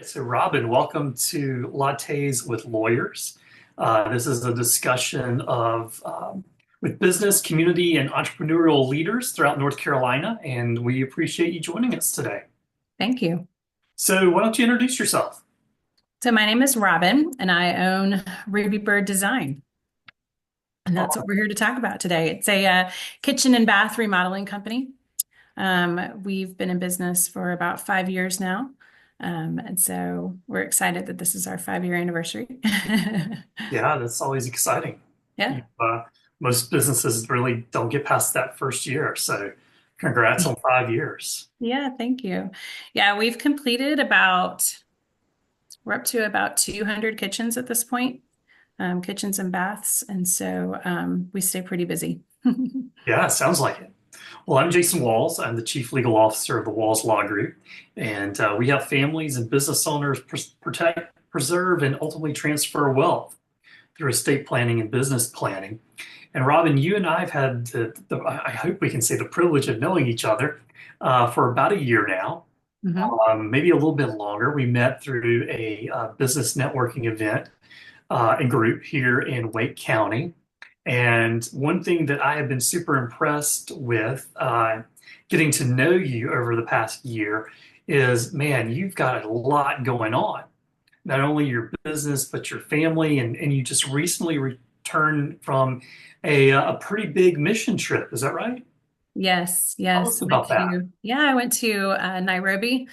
So, Robin, welcome to Lattes with Lawyers. This is a discussion of with business, community, and entrepreneurial leaders throughout North Carolina, and we appreciate you joining us today. Thank you. So, why don't you introduce yourself? So my name is Robin, and I own Ruby Bird Design, and that's what we're here to talk about today. It's a kitchen and bath remodeling company. We've been in business for about 5 years now, and so we're excited that this is our 5-year anniversary. Yeah, that's always exciting. Yeah. You, most businesses really don't get past that first year, so congrats on 5 years. Yeah, thank you. Yeah, we've completed we're up to about 200 kitchens at this point, kitchens and baths, and so we stay pretty busy. Yeah, sounds like it. Well, I'm Jason Walls. I'm the Chief Legal Officer of the Walls Law Group, and we help families and business owners protect, preserve, and ultimately transfer wealth through estate planning and business planning. And Robin, you and I have had I hope we can say the privilege of knowing each other for about a year now, Mhm. maybe a little bit longer. We met through a business networking event and group here in Wake County. And one thing that I have been super impressed with getting to know you over the past year is, man, you've got a lot going on. Not only your business, but your family. And you just recently returned from a pretty big mission trip. Is that right? Yes, Tell us yes. about that. I went to Nairobi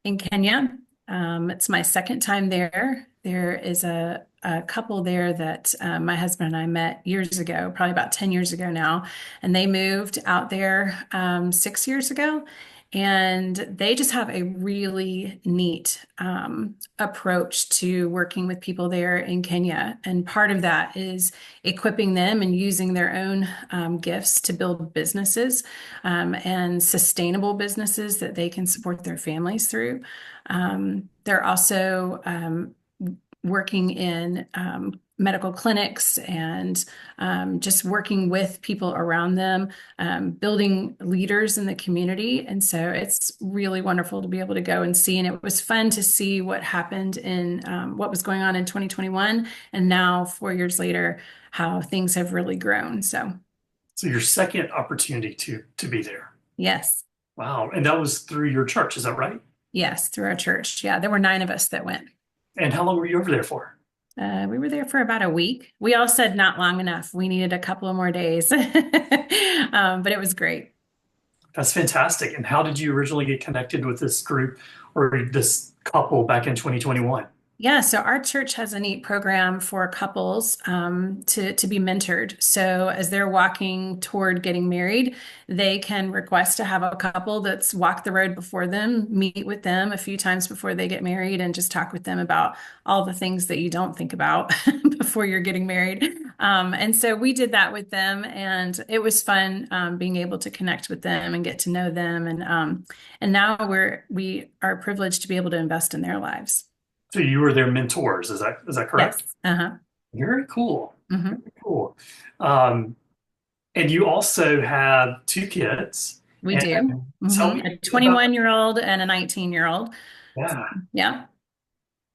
in Kenya. It's my second time there. There is a couple there that my husband and I met years ago, probably about 10 years ago now, and they moved out there 6 years ago. And they just have a really neat approach to working with people there in Kenya. And part of that is equipping them and using their own gifts to build businesses and sustainable businesses that they can support their families through. They're also working in medical clinics and just working with people around them, building leaders in the community. And so it's really wonderful to be able to go and see. And it was fun to see what happened in what was going on in 2021. And now, 4 years later, how things have really grown. So, So your second opportunity to be there. yes, Wow. And that was through your church, is that right? yes, through our church. Yeah, there were 9 of us that went. And how long were you over there for? We were there for about a week. We all said not long enough. We needed a couple of more days. But it was great. That's fantastic. And how did you originally get connected with this group or this couple back in 2021? Yeah, so our church has a neat program for couples to be mentored. So as they're walking toward getting married, they can request to have a couple that's walked the road before them, meet with them a few times before they get married, and just talk with them about all the things that you don't think about before you're getting married. And so we did that with them, and it was fun being able to connect with them and get to know them. And now we are privileged to be able to invest in their lives. So you were their mentors, is that correct? Yes. Uh-huh. Very cool. Hmm. Very cool. Um, and you also have two kids. We do. And tell Hmm. me A about 21-year-old and a 19-year-old. yeah. Yeah,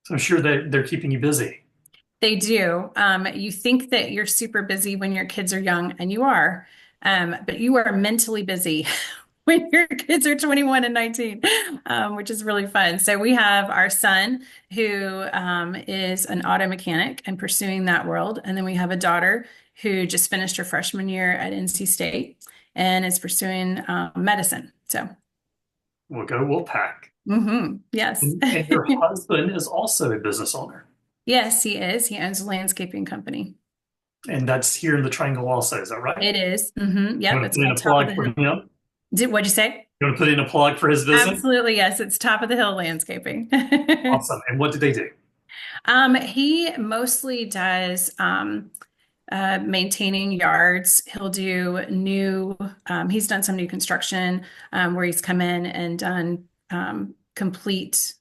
So I'm sure that they're keeping you busy. they do. You think that you're super busy when your kids are young, and you are, but you are mentally busy when your kids are 21 and 19, which is really fun. So we have our son who is an auto mechanic and pursuing that world. And then we have a daughter who just finished her freshman year at NC State and is pursuing medicine. So, We'll go Wolfpack. yes. And your husband is also a business owner. Yes, he is. He owns a landscaping company. And that's here in the Triangle also, is that right? It is. You Yep, want to it's put in a called Top of plug the for Hill. him? What'd you say? You want to put in a plug for his business? Absolutely, yes. It's Top of the Hill Landscaping. Awesome. And what did they do? He mostly does maintaining yards. He'll do he's done some new construction where he's come in and done complete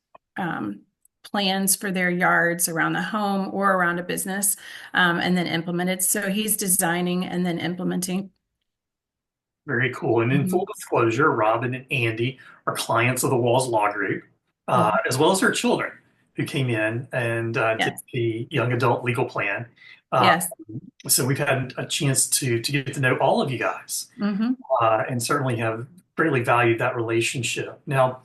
plans for their yards around the home or around a business and then implemented. So he's designing and then implementing. Very cool. And in full Mhm. disclosure, Robin and Andy are clients of the Walls Law Group, Mhm. as well as their children. who came in and did Yes. the young adult legal plan. Uh, Yes. so we've had a chance to get to know all of you guys, Hmm. and certainly have greatly valued that relationship. Now,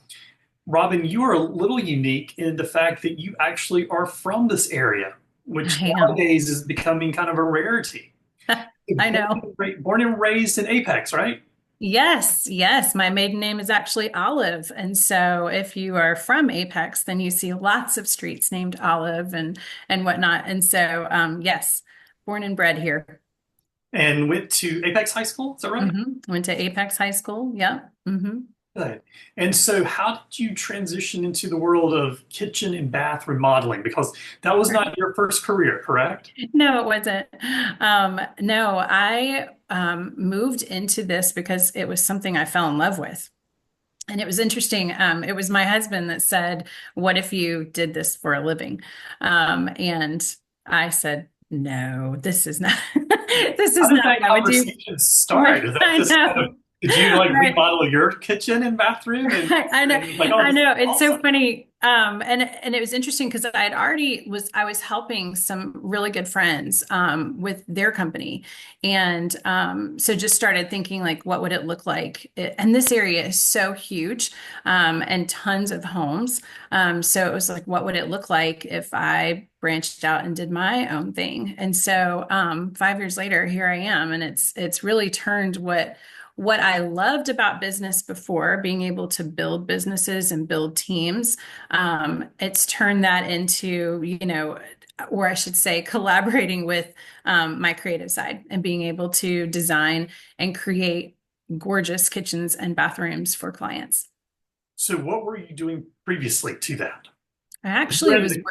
Robin, you are a little unique in the fact that you actually are from this area, which I am. nowadays is becoming kind of a rarity. I know. Born and raised in Apex, right? Yes, yes. My maiden name is actually Olive. And so if you are from Apex, then you see lots of streets named Olive and whatnot. And so yes, born and bred here. And went to Apex High School, is that right? Went to Apex High School. Yep. Good. And so, how did you transition into the world of kitchen and bath remodeling? Because that was not your first career, correct? No, it wasn't. No, I moved into this because it was something I fell in love with. And it was interesting. It was my husband that said, "What if you did this for a living?" And I said, "No, this is not. This How is did not that what I would do." conversation start? Right, Is that I just kind of, know. did you like Right. remodel your kitchen and bathroom I know, and it was like, oh, I this is know. It's so awesome. funny. And it was interesting because I was helping some really good friends with their company. And so just started thinking like what would it look like? And this area is so huge and tons of homes. So it was like, what would it look like if I branched out and did my own thing? And so 5 years later, here I am, and it's really turned what I loved about business before, being able to build businesses and build teams, it's turned that into, or I should say, collaborating with my creative side and being able to design and create gorgeous kitchens and bathrooms for clients. So, what were you doing previously to that? I You were actually in was, I was what'd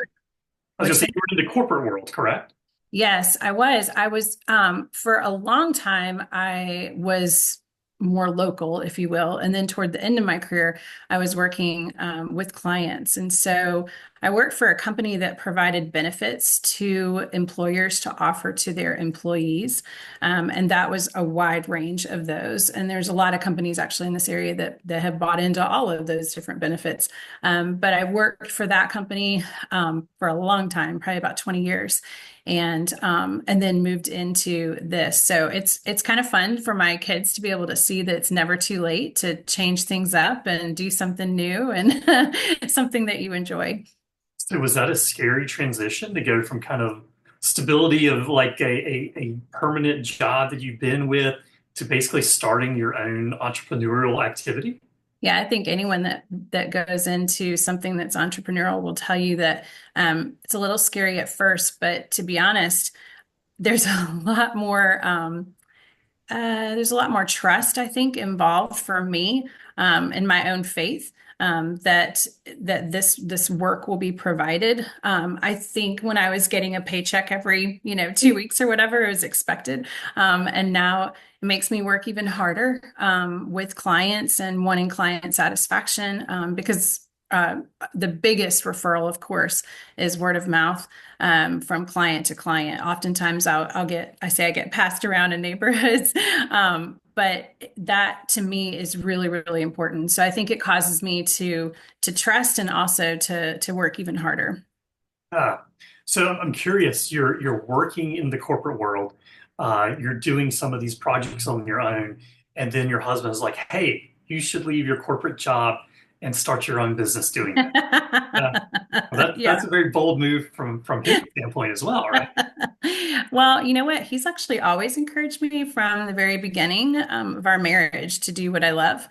going you to say, say? you were in the corporate world, correct? Yes, I was. For a long time, I was more local, if you will. And then toward the end of my career, I was working with clients. And so I worked for a company that provided benefits to employers to offer to their employees. And that was a wide range of those. And there's a lot of companies actually in this area that have bought into all of those different benefits. But I worked for that company for a long time, probably about 20 years and then moved into this. So it's kind of fun for my kids to be able to see that it's never too late to change things up and do something new and something that you enjoy. So, was that a scary transition to go from kind of stability of like a permanent job that you've been with to basically starting your own entrepreneurial activity? Yeah, I think anyone that goes into something that's entrepreneurial will tell you that it's a little scary at first, but to be honest, there's a lot more. There's a lot more trust, I think, involved for me in my own faith that this work will be provided. I think when I was getting a paycheck every 2 weeks or whatever, it was expected, and now it makes me work even harder with clients and wanting client satisfaction because. The biggest referral, of course, is word of mouth from client to client. Oftentimes I get passed around in neighborhoods. But that to me is really, really important. So I think it causes me to trust and also to work even harder. Ah, so I'm curious, you're working in the corporate world, you're doing some of these projects on your own, and then your husband is like, "Hey, you should leave your corporate job and start your own business doing this." Uh, that's Yeah. a very bold move from his standpoint as well, right? Well, you know what? He's actually always encouraged me from the very beginning of our marriage to do what I love.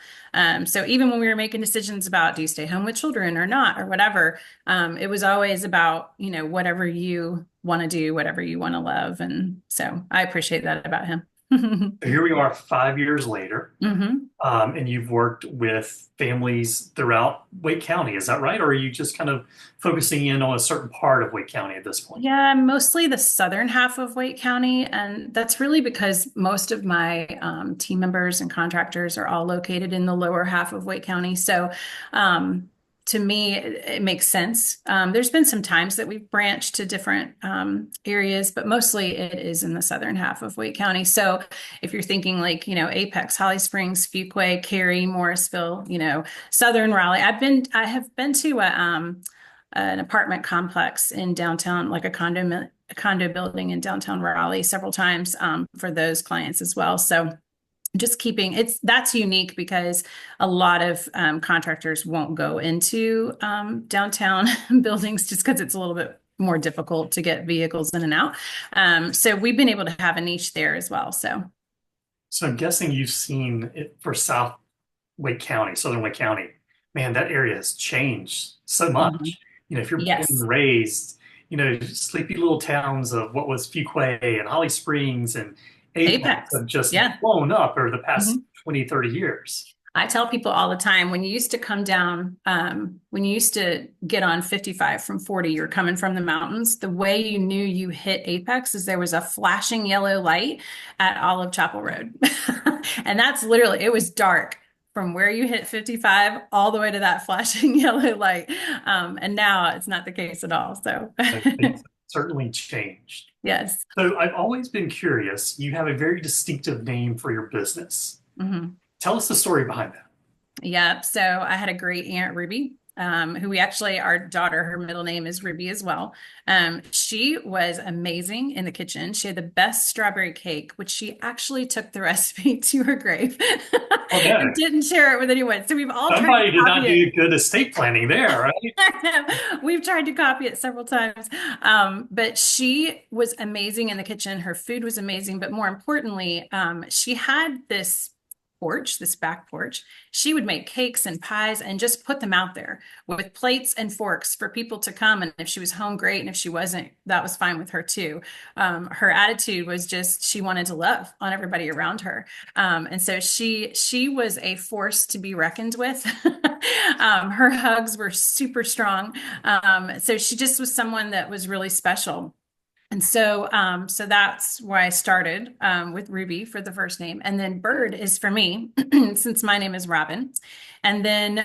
So even when we were making decisions about do you stay home with children or not or whatever, it was always about, whatever you want to do, whatever you want to love. And so I appreciate that about him. So here we are 5 years later, hmm and you've worked with families throughout Wake County. Is that right? Or are you just kind of focusing in on a certain part of Wake County at this point? Yeah, mostly the southern half of Wake County. And that's really because most of my team members and contractors are all located in the lower half of Wake County. So to me, it makes sense. There's been some times that we've branched to different areas, but mostly it is in the southern half of Wake County. So if you're thinking like, Apex, Holly Springs, Fuquay, Cary, Morrisville, Southern Raleigh, I have been to an apartment complex in downtown, like a condo building in downtown Raleigh several times for those clients as well. So just keeping that's unique because a lot of contractors won't go into downtown buildings just because it's a little bit more difficult to get vehicles in and out. So we've been able to have a niche there as well. So So I'm guessing you've seen it for South Wake County, Southern Wake County. Man, that area has changed so mhm. much. If you're born and Yes, raised, sleepy little towns of what was Fuquay and Holly Springs and Apex Apex. have just Yeah. blown up over the past Mhm. 20, 30 years. I tell people all the time when you used to come down, when you used to get on 55 from 40, you're coming from the mountains. The way you knew you hit Apex is there was a flashing yellow light at Olive Chapel Road. And that's literally, it was dark from where you hit 55 all the way to that flashing yellow light. And now it's not the case at all. So, Things have certainly changed. yes. So I've always been curious. You have a very distinctive name for your business. Mhm. Tell us the story behind that. Yeah. So I had a great aunt, Ruby, who we actually, our daughter, her middle name is Ruby as well. She was amazing in the kitchen. She had the best strawberry cake, which she actually took the recipe to her grave Oh, and no. didn't share it with anyone. So we've all tried to Somebody did copy not it. do good estate planning there, right? We've tried to copy it several times. But she was amazing in the kitchen. Her food was amazing. But more importantly, she had this back porch. She would make cakes and pies and just put them out there with plates and forks for people to come. And if she was home, great. And if she wasn't, that was fine with her too. Her attitude was just she wanted to love on everybody around her. And so she was a force to be reckoned with. Her hugs were super strong. So she just was someone that was really special. And so that's why I started with Ruby for the first name, and then Bird is for me since my name is Robin. And then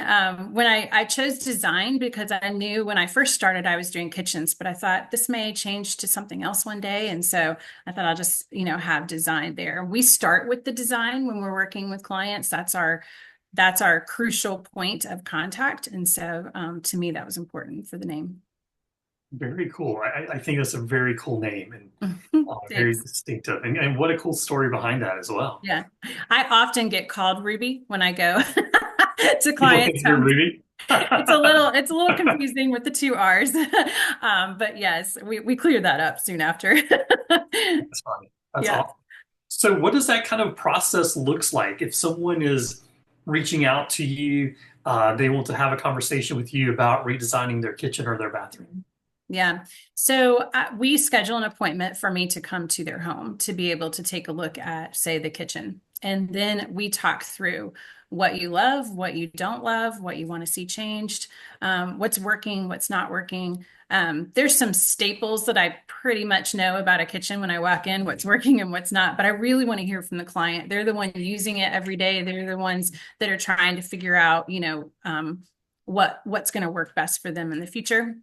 when I chose design because I knew when I first started I was doing kitchens, but I thought this may change to something else one day, and so I thought I'll just have design there. We start with the design when we're working with clients. That's our crucial point of contact, and so to me that was important for the name. Very cool. I think that's a very cool name and very Thanks. distinctive. And what a cool story behind that as well. Yeah. I often get called Ruby when I go to People think clients' you're homes. Rudy. It's a That's little it's a little confusing with the two R's. But yes, we cleared that up soon after. funny. That's Yeah. awesome. So what does that kind of process looks like if someone is reaching out to you, they want to have a conversation with you about redesigning their kitchen or their bathroom? Yeah. So we schedule an appointment for me to come to their home to be able to take a look at, say, the kitchen. And then we talk through what you love, what you don't love, what you want to see changed, what's working, what's not working. There's some staples that I pretty much know about a kitchen when I walk in, what's working and what's not. But I really want to hear from the client. They're the one using it every day. They're the ones that are trying to figure out, what's going to work best for them in the future.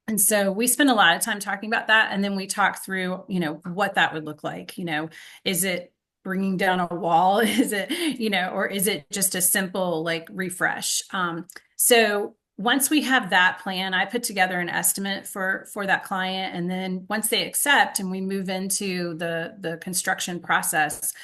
And so we spend a lot of time talking about that. And then we talk through, what that would look like. Is it bringing down a wall? Is it, or is it just a simple like refresh? So once we have that plan, I put together an estimate for that client. And then once they accept and we move into the construction process,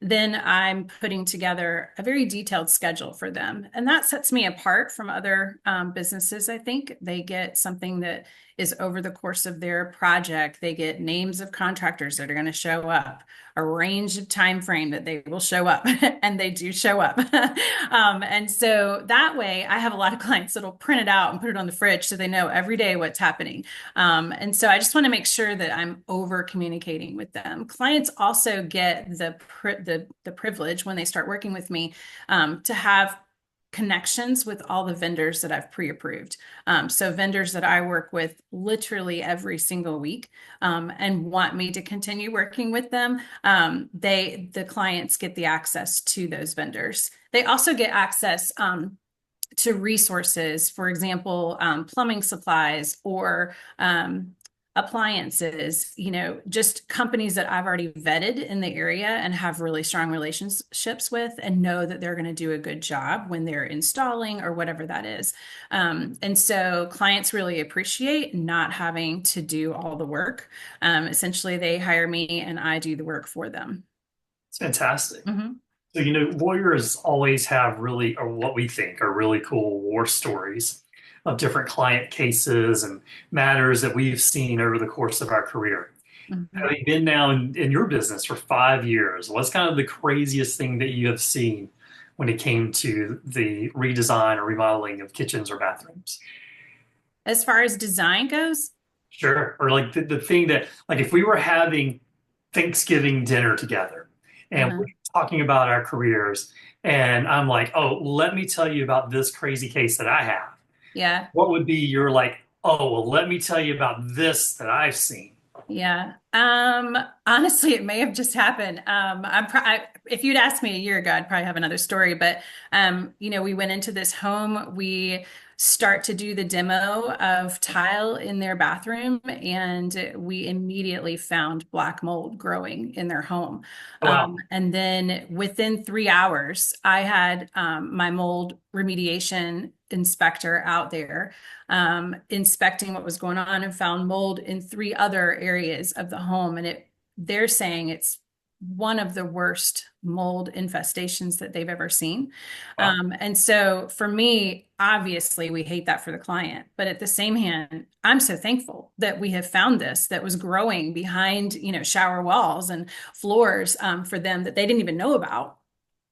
then I'm putting together a very detailed schedule for them. And that sets me apart from other businesses. I think they get something that is over the course of their project. They get names of contractors that are going to show up, a range of time frame that they will show up, and they do show up. And so that way, I have a lot of clients that'll print it out and put it on the fridge so they know every day what's happening. And so I just want to make sure that I'm over communicating with them. Clients also get the privilege when they start working with me to have connections with all the vendors that I've pre-approved. So vendors that I work with literally every single week and want me to continue working with them. The clients get the access to those vendors. They also get access to resources, for example, plumbing supplies or appliances, just companies that I've already vetted in the area and have really strong relationships with and know that they're going to do a good job when they're installing or whatever that is. And so clients really appreciate not having to do all the work. Essentially, they hire me and I do the work for them. It's fantastic. Mhm. So, lawyers always have really, or what we think are really cool war stories of different client cases and matters that we've seen over the course of our career. Mhm. Having been now in your business for 5 years, what's kind of the craziest thing that you have seen when it came to the redesign or remodeling of kitchens or bathrooms? As far as design goes, Sure. Or like the thing that, like, if we were having Thanksgiving dinner together and we're uh, talking about our careers, and I'm like, oh, let me tell you about this crazy case that I have. yeah. What would be your like, oh, well, let me tell you about this that I've seen? Yeah. Honestly, it may have just happened. If you'd asked me a year ago, I'd probably have another story. But we went into this home. We start to do the demo of tile in their bathroom, and we immediately found black mold growing in their home. Oh, wow. And then within 3 hours, I had my mold remediation inspector out there inspecting what was going on and found mold in three other areas of the home. And they're saying it's one of the worst mold infestations that they've ever seen. Wow. And so for me, obviously, we hate that for the client. But at the same hand, I'm so thankful that we have found this that was growing behind, shower walls and floors for them that they didn't even know about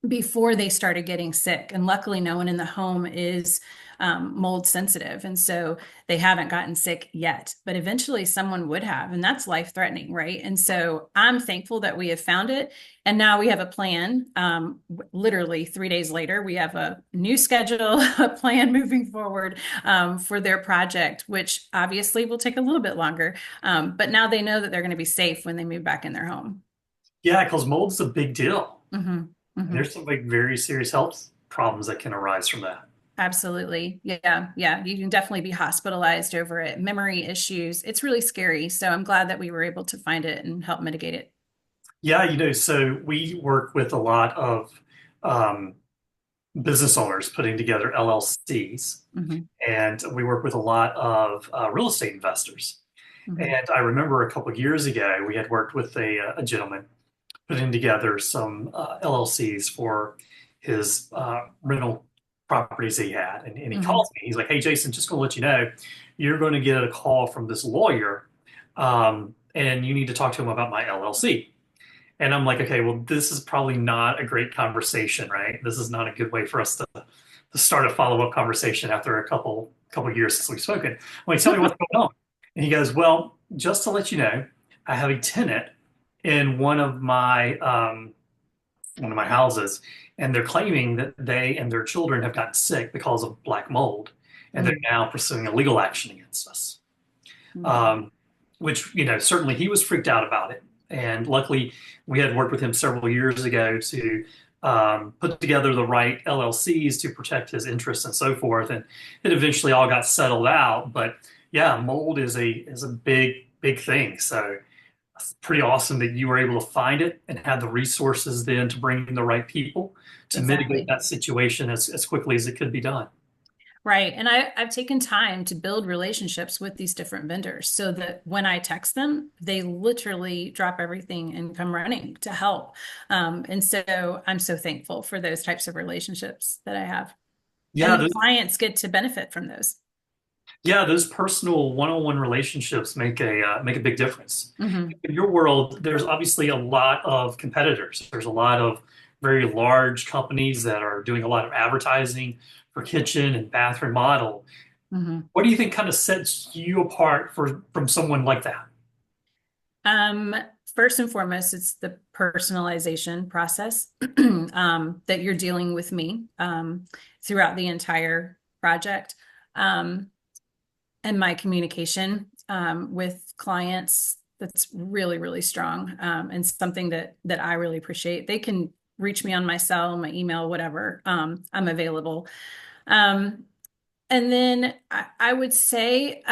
before they started getting sick. And luckily, no one in the home is mold sensitive. And so they haven't gotten sick yet, but eventually someone would have. And that's life threatening, right? And so I'm thankful that we have found it. And now we have a plan. Literally 3 days later, we have a new schedule, a plan moving forward for their project, which obviously will take a little bit longer. But now they know that they're going to be safe when they move back in their home. Yeah, because mold is a big deal. Hmm. And Hmm. there's some like very serious health problems that can arise from that. Absolutely. Yeah. Yeah. You can definitely be hospitalized over it. Memory issues. It's really scary. So I'm glad that we were able to find it and help mitigate it. Yeah, so we work with a lot of um, business owners putting together LLCs, Hmm. and we work with a lot of real estate investors. Hmm. And I remember a couple of years ago, we had worked with a gentleman putting together some LLCs for his rental properties he had. And he Hmm. calls me. He's like, hey, Jason, just going to let you know, you're going to get a call from this lawyer, and you need to talk to him about my LLC. And I'm like, okay, well, this is probably not a great conversation, right? This is not a good way for us to start a follow-up conversation after a couple of years since we've spoken. I'm like, tell me what's going on. And he goes, well, just to let you know, I have a tenant in one of my houses, and they're claiming that they and their children have gotten sick because of black mold, and they're now pursuing a legal action against us. Hmm. Um, which, certainly he was freaked out about it. And luckily, we had worked with him several years ago to put together the right LLCs to protect his interests and so forth. And it eventually all got settled out. But yeah, mold is a big thing. So it's pretty awesome that you were able to find it and have the resources then to bring in the right people to mitigate Exactly. that situation as quickly as it could be done. Right. And I've taken time to build relationships with these different vendors so that when I text them, they literally drop everything and come running to help. And so I'm so thankful for those types of relationships that I have. And Yeah, the clients get to benefit from those. those personal one-on-one relationships make a big difference. Hmm. In your world, there's obviously a lot of competitors. There's a lot of very large companies that are doing a lot of advertising for kitchen and bath remodel. Hmm. What do you think kind of sets you apart from someone like that? Um, First and foremost, it's the personalization process that you're dealing with me throughout the entire project. Um, and my communication with clients that's really, really strong and something that I really appreciate. They can reach me on my cell, my email, whatever. I'm available. Um, and then I would say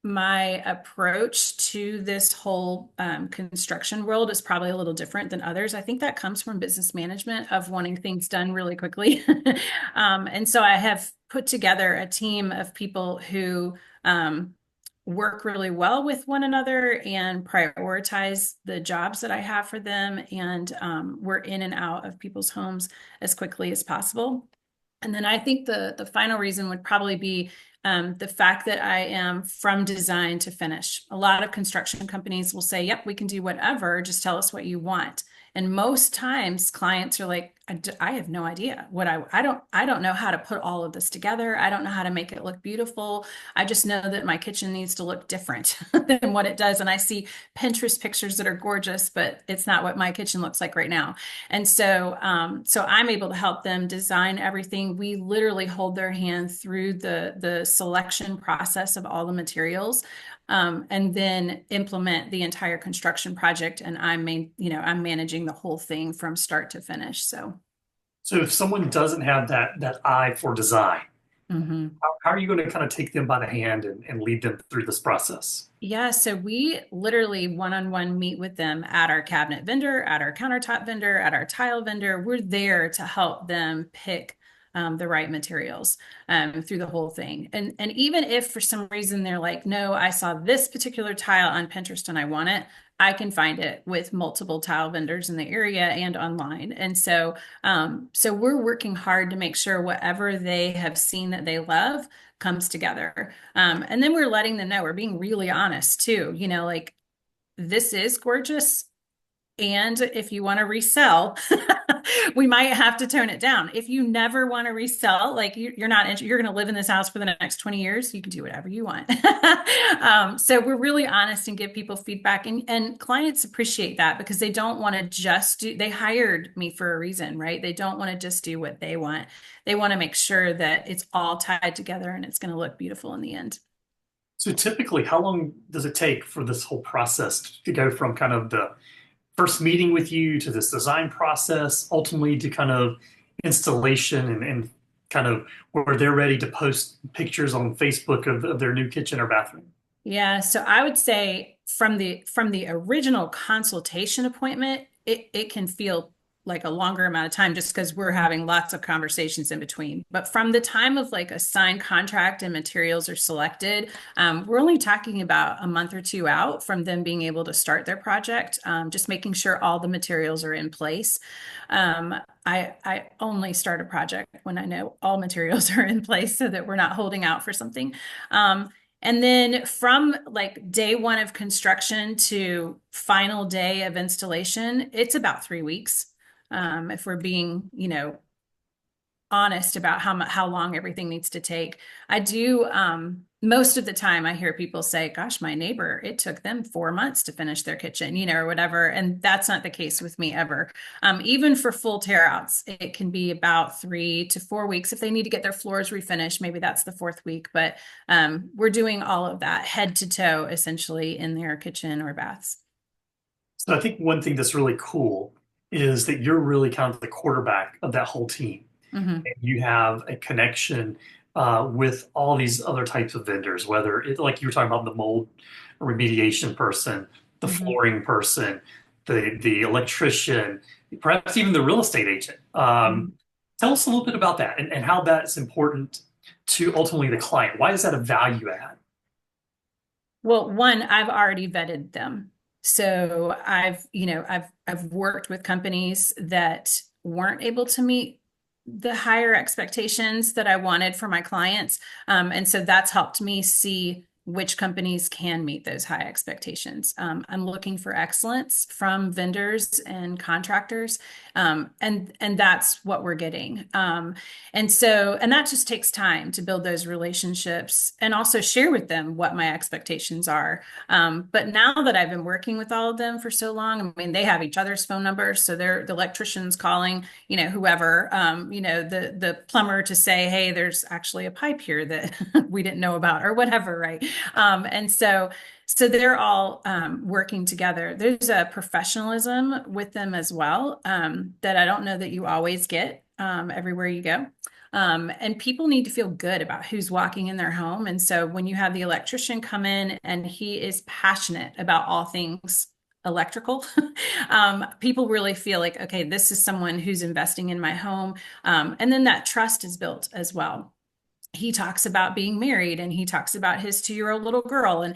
my approach to this whole construction world is probably a little different than others. I think that comes from business management of wanting things done really quickly. And so I have put together a team of people who work really well with one another and prioritize the jobs that I have for them. And we're in and out of people's homes as quickly as possible. And then I think the final reason would probably be the fact that I am from design to finish. A lot of construction companies will say, "Yep, we can do whatever. Just tell us what you want." And most times, clients are like, I have no idea what I don't know how to put all of this together. I don't know how to make it look beautiful. I just know that my kitchen needs to look different than what it does. And I see Pinterest pictures that are gorgeous, but it's not what my kitchen looks like right now." And so I'm able to help them design everything. We literally hold their hand through the selection process of all the materials, and then implement the entire construction project. And I'm managing the whole thing from start to finish. So. So if someone doesn't have that eye for design, Mhm. how are you going to kind of take them by the hand and lead them through this process? Yeah, so we literally one-on-one meet with them at our cabinet vendor, at our countertop vendor, at our tile vendor. We're there to help them pick the right materials through the whole thing. And even if for some reason they're like, "No, I saw this particular tile on Pinterest and I want it," I can find it with multiple tile vendors in the area and online. And so we're working hard to make sure whatever they have seen that they love comes together. And then we're letting them know, we're being really honest too, like, this is gorgeous. And if you want to resell, we might have to tone it down. If you never want to resell, like you're not, you're going to live in this house for the next 20 years, you can do whatever you want. So we're really honest and give people feedback. And clients appreciate that because they don't want to just do, they hired me for a reason, right? They don't want to just do what they want. They want to make sure that it's all tied together and it's going to look beautiful in the end. So typically, how long does it take for this whole process to go from kind of the first meeting with you to this design process, ultimately to kind of installation and kind of where they're ready to post pictures on Facebook of their new kitchen or bathroom? Yeah, so I would say from the original consultation appointment, it can feel like a longer amount of time just because we're having lots of conversations in between. But from the time of like a signed contract and materials are selected, we're only talking about a month or two out from them being able to start their project, just making sure all the materials are in place. Um, I only start a project when I know all materials are in place so that we're not holding out for something. And then from like day one of construction to final day of installation, it's about 3 weeks. If we're being, honest about how long everything needs to take. I do most of the time I hear people say, "Gosh, my neighbor, it took them 4 months to finish their kitchen," or whatever. And that's not the case with me ever. Even for full tear outs, it can be about 3 to 4 weeks. If they need to get their floors refinished, maybe that's the fourth week. But we're doing all of that head to toe, essentially, in their kitchen or baths. So I think one thing that's really cool is that you're really kind of the quarterback of that whole team. Hmm. And you have a connection with all these other types of vendors, whether it, like you were talking about the mold remediation person, the Hmm. flooring person, the electrician, perhaps even the real estate agent. Tell us a little bit about that and how that's important to ultimately the client. Why is that a value add? Well, one, I've already vetted them. So I've worked with companies that weren't able to meet the higher expectations that I wanted for my clients. And so that's helped me see which companies can meet those high expectations. I'm looking for excellence from vendors and contractors. And that's what we're getting. And that just takes time to build those relationships and also share with them what my expectations are. But now that I've been working with all of them for so long, I mean, they have each other's phone numbers. So they're the electrician's calling, whoever, the plumber to say, "Hey, there's actually a pipe here that we didn't know about," or whatever, right? And so they're all working together. There's a professionalism with them as well, that I don't know that you always get everywhere you go. And people need to feel good about who's walking in their home. And so when you have the electrician come in and he is passionate about all things electrical, people really feel like, okay, this is someone who's investing in my home. And then that trust is built as well. He talks about being married and he talks about his 2-year-old little girl. And,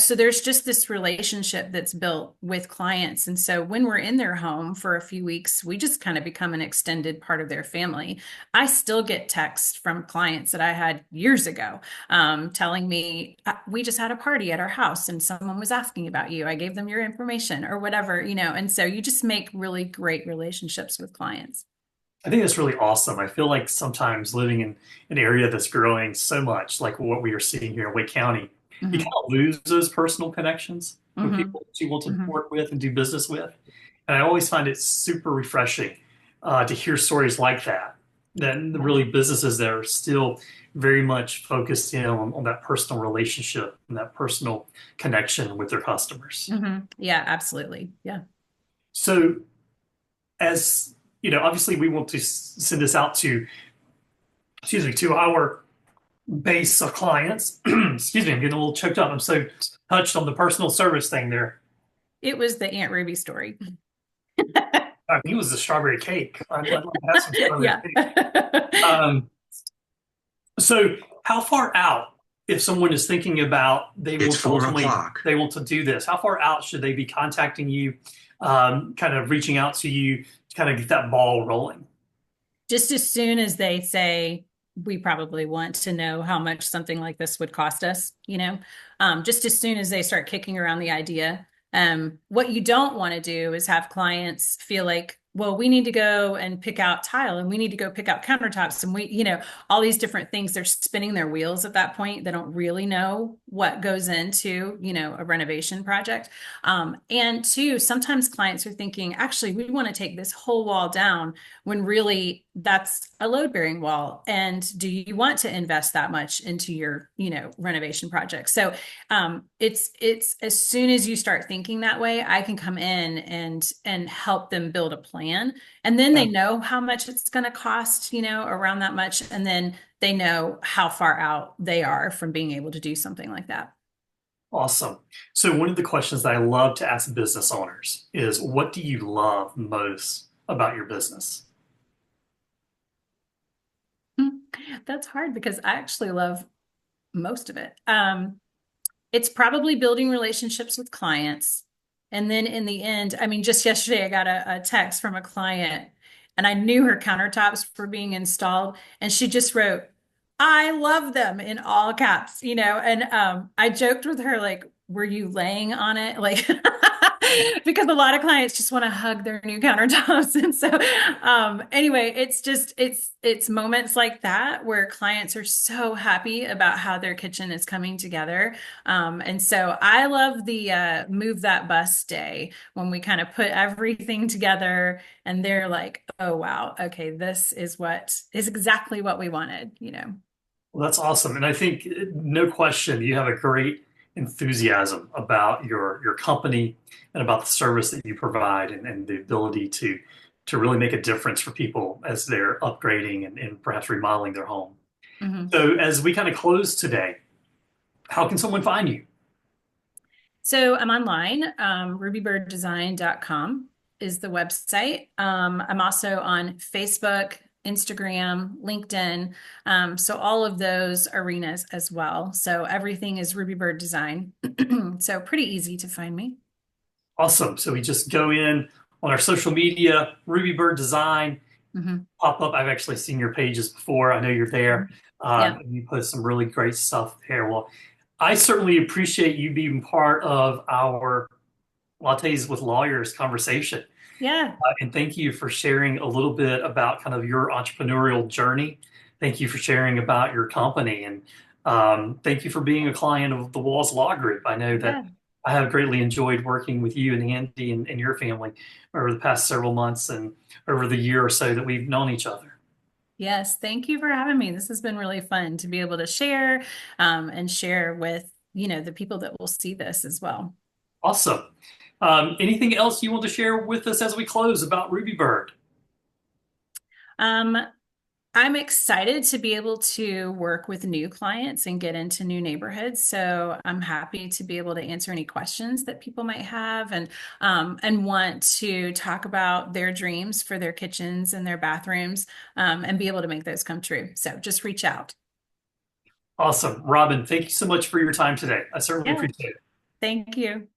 so there's just this relationship that's built with clients. And so when we're in their home for a few weeks, we just kind of become an extended part of their family. I still get texts from clients that I had years ago telling me, we just had a party at our house and someone was asking about you. I gave them your information or whatever, and so you just make really great relationships with clients. I think that's really awesome. I feel like sometimes living in an area that's growing so much, like what we are seeing here in Wake County, you kind Hmm. of lose those personal connections with Hmm. people that you want to Hmm. work with and do business with. And I always find it super refreshing to hear stories like that. That the Yeah. really businesses that are still very much focused in on that personal relationship and that personal connection with their customers. Yeah, absolutely. Yeah. So, as you know, obviously we want to send this out to, excuse me, to our base of clients. Excuse me, I'm getting a little choked up. I'm so touched on the personal service thing there. It was the Aunt Ruby story. I think it was the strawberry cake. I'd like to have some strawberry Yeah. cake. Um, so, how far out, if someone is thinking about they It's want to 4 o'clock. they want to do this, how far out should they be contacting you, kind of reaching out to you to kind of get that ball rolling? Just as soon as they say, we probably want to know how much something like this would cost us, just as soon as they start kicking around the idea. What you don't want to do is have clients feel like, well, we need to go and pick out tile and we need to go pick out countertops and all these different things. They're spinning their wheels at that point. They don't really know what goes into, a renovation project. And two, sometimes clients are thinking, actually, we want to take this whole wall down when really that's a load bearing wall. And do you want to invest that much into your, renovation project? So it's as soon as you start thinking that way, I can come in and help them build a plan. And then they Yeah. know how much it's going to cost, around that much. And then they know how far out they are from being able to do something like that. Awesome. So, one of the questions that I love to ask business owners is what do you love most about your business? That's hard because I actually love most of it. It's probably building relationships with clients. And then in the end, I mean, just yesterday I got a text from a client and I knew her countertops were being installed and she just wrote, I love them in all caps, and I joked with her, like, were you laying on it? Like, because a lot of clients just want to hug their new countertops. And so, anyway, it's moments like that where clients are so happy about how their kitchen is coming together. And so I love the move that bus day when we kind of put everything together and they're like, oh, wow, okay, this is what is exactly what we wanted. Well, that's awesome. And I think no question you have a great enthusiasm about your company and about the service that you provide and the ability to really make a difference for people as they're upgrading and perhaps remodeling their home. Mhm. So as we kind of close today, how can someone find you? So I'm online. Rubybirddesign.com is the website. I'm also on Facebook, Instagram, LinkedIn. So all of those arenas as well. So everything is Ruby Bird Design. So pretty easy to find me. Awesome. So we just go in on our social media, Ruby Bird Design, Hmm. pop up. I've actually seen your pages before. I know you're there. Yeah. And you post some really great stuff there. Well, I certainly appreciate you being part of our Lattes with Lawyers conversation. Yeah. And thank you for sharing a little bit about kind of your entrepreneurial journey. Thank you for sharing about your company. And thank you for being a client of the Walls Law Group. I know that Yeah. I have greatly enjoyed working with you and Andy and your family over the past several months and over the year or so that we've known each other. Yes. Thank you for having me. This has been really fun to be able to share and share with, the people that will see this as well. Awesome. Anything else you want to share with us as we close about Ruby Bird? Um, I'm excited to be able to work with new clients and get into new neighborhoods. So I'm happy to be able to answer any questions that people might have and want to talk about their dreams for their kitchens and their bathrooms and be able to make those come true. So just reach out. Awesome. Robin, thank you so much for your time today. I certainly Yeah, appreciate it. thank you.